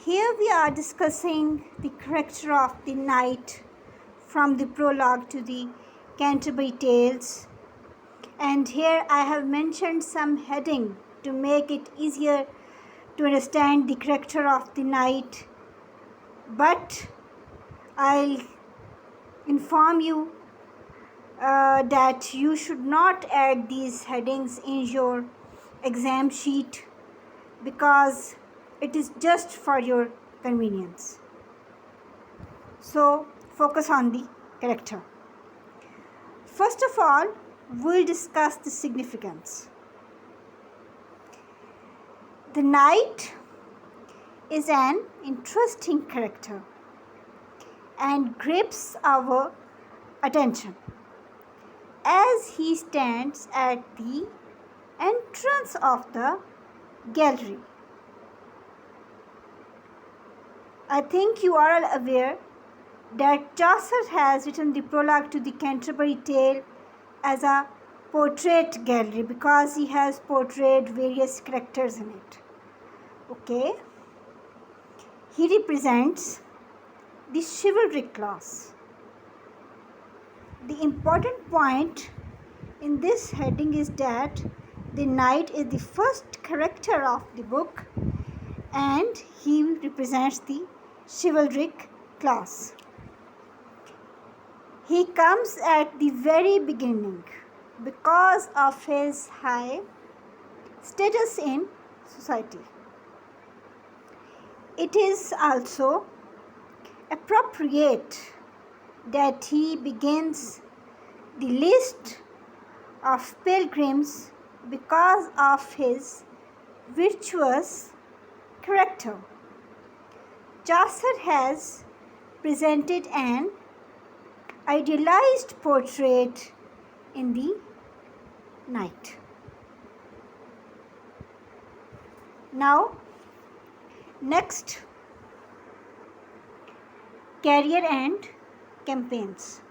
Here we are discussing the character of the knight from the prologue to the Canterbury Tales, and here I have mentioned some heading to make it easier to understand the character of the knight, but I'll inform you that you should not add these headings in your exam sheet because it is just for your convenience. So focus on the character. First of all, we'll discuss the significance. The knight is an interesting character and grips our attention as he stands at the entrance of the gallery. I think you are all aware that Chaucer has written the prologue to the Canterbury Tale as a portrait gallery because he has portrayed various characters in it. Okay. He represents the chivalric class. The important point in this heading is that the knight is the first character of the book and he represents the chivalric class. He comes at the very beginning because of his high status in society. It is also appropriate that he begins the list of pilgrims because of his virtuous character. Chaucer has presented an idealized portrait in the knight. Now, next, career and campaigns.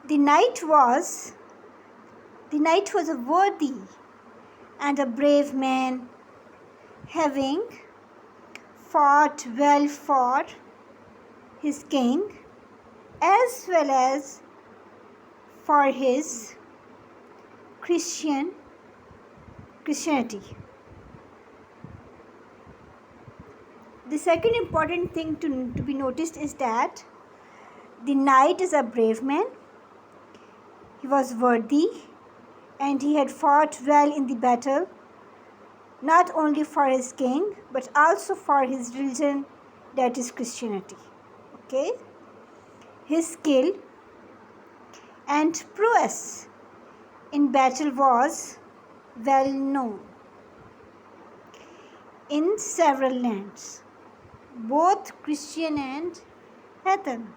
The knight was a worthy and a brave man, having fought well for his king as well as for his Christianity. The second important thing to be noticed is that the knight is a brave man. He was worthy and he had fought well in the battle, not only for his king but also for his religion, that is Christianity. Okay? His skill and prowess in battle was well known in several lands, both Christian and heathen.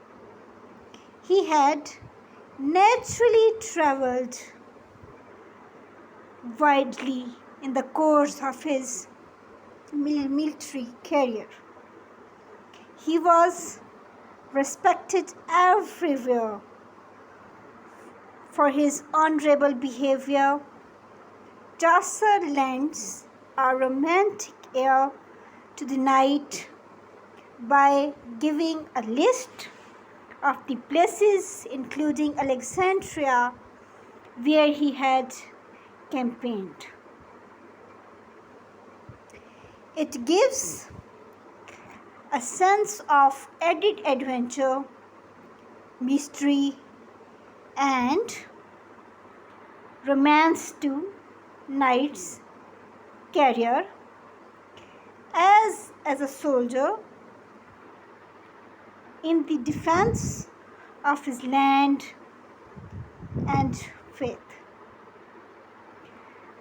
He had naturally travelled widely in the course of his military career. He was respected everywhere for his honorable behavior. Chaucer lends a romantic air to the knight by giving a list of the places, including Alexandria, where he had campaigned. It gives a sense of added adventure, mystery, and romance to knight's career as a soldier in the defense of his land and faith.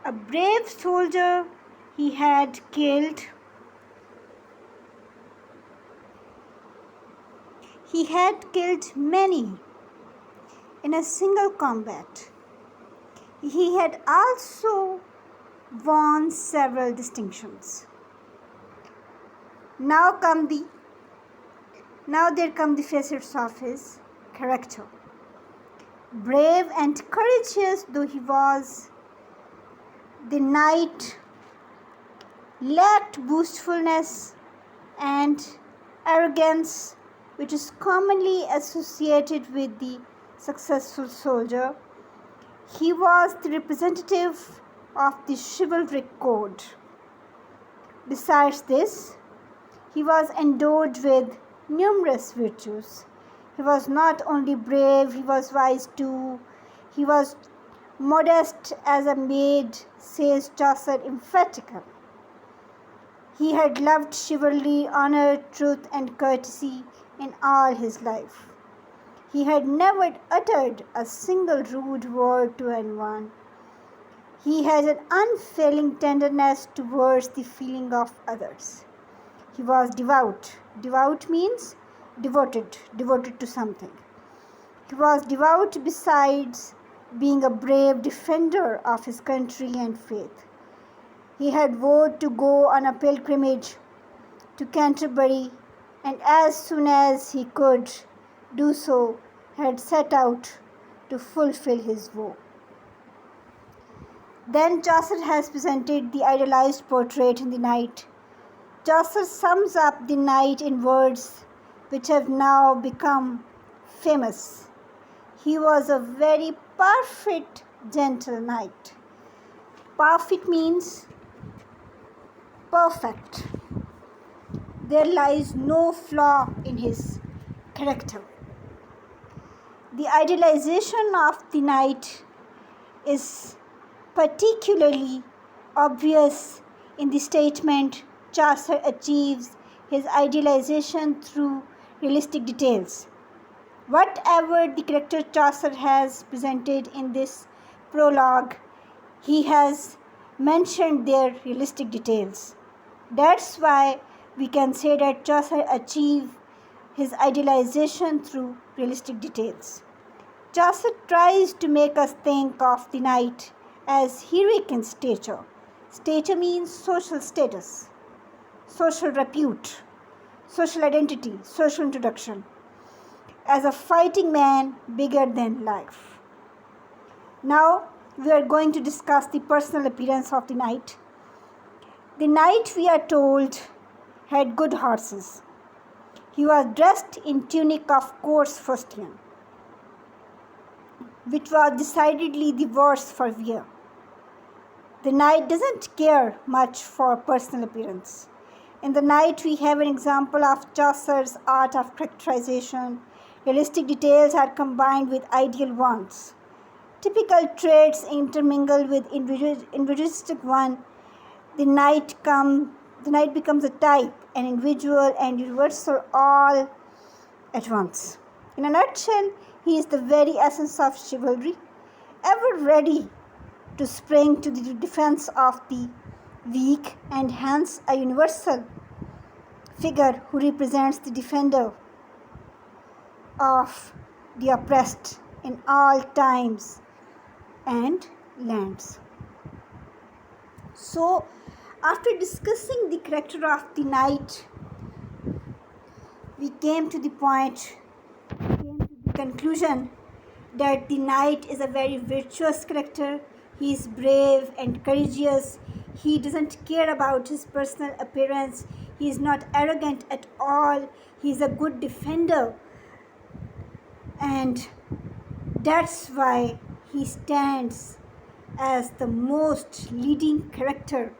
A brave soldier, he had killed many in a single combat. He had also won several distinctions. Now there come the facets of his character. Brave and courageous though he was, the knight lacked boastfulness and arrogance, which is commonly associated with the successful soldier. He was the representative of the chivalric code. Besides this, he was endowed with numerous virtues. He was not only brave, he was wise too. He was modest as a maid, says Chaucer emphatically. He had loved chivalry, honor, truth, and courtesy in all his life. He had never uttered a single rude word to anyone. He had an unfailing tenderness towards the feeling of others. He was devout. Devout means devoted to something. He was devout besides being a brave defender of his country and faith. He had vowed to go on a pilgrimage to Canterbury, and as soon as he could do so, had set out to fulfill his vow. Then Chaucer has presented the idealized portrait in the knight. Chaucer sums up the knight in words which have now become famous. He was a very perfect, gentle knight. Perfect means perfect. There lies no flaw in his character. The idealization of the knight is particularly obvious in the statement Chaucer achieves his idealization through realistic details. Whatever the character Chaucer has presented in this prologue, he has mentioned their realistic details. That's why we can say that Chaucer achieved his idealization through realistic details. Chaucer tries to make us think of the knight as heroic in stature. Stature means social status, social repute, social identity, social introduction, as a fighting man bigger than life. Now we are going to discuss the personal appearance of the knight. The knight, we are told, had good horses. He was dressed in tunic of coarse fustian, which was decidedly the worse for wear. The knight doesn't care much for personal appearance. In the knight, we have an example of Chaucer's art of characterization. Realistic details are combined with ideal ones. Typical traits intermingle with individualistic one. The knight becomes a type, an individual and universal all at once. In a nutshell, he is the very essence of chivalry, ever ready to spring to the defense of the weak, and hence a universal figure who represents the defender of the oppressed in all times and lands. So, after discussing the character of the knight, we came to the conclusion that the knight is a very virtuous character. He is brave and courageous. He doesn't care about his personal appearance. He is not arrogant at all. He is a good defender. And that's why he stands as the most leading character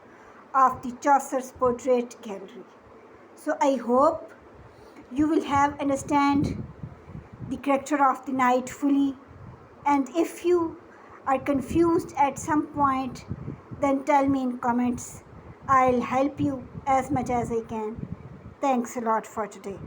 of the Chaucer's portrait gallery. So I hope you will have understand the character of the knight fully, and if you are confused at some point, then tell me in comments. I'll help you as much as I can. Thanks a lot for today.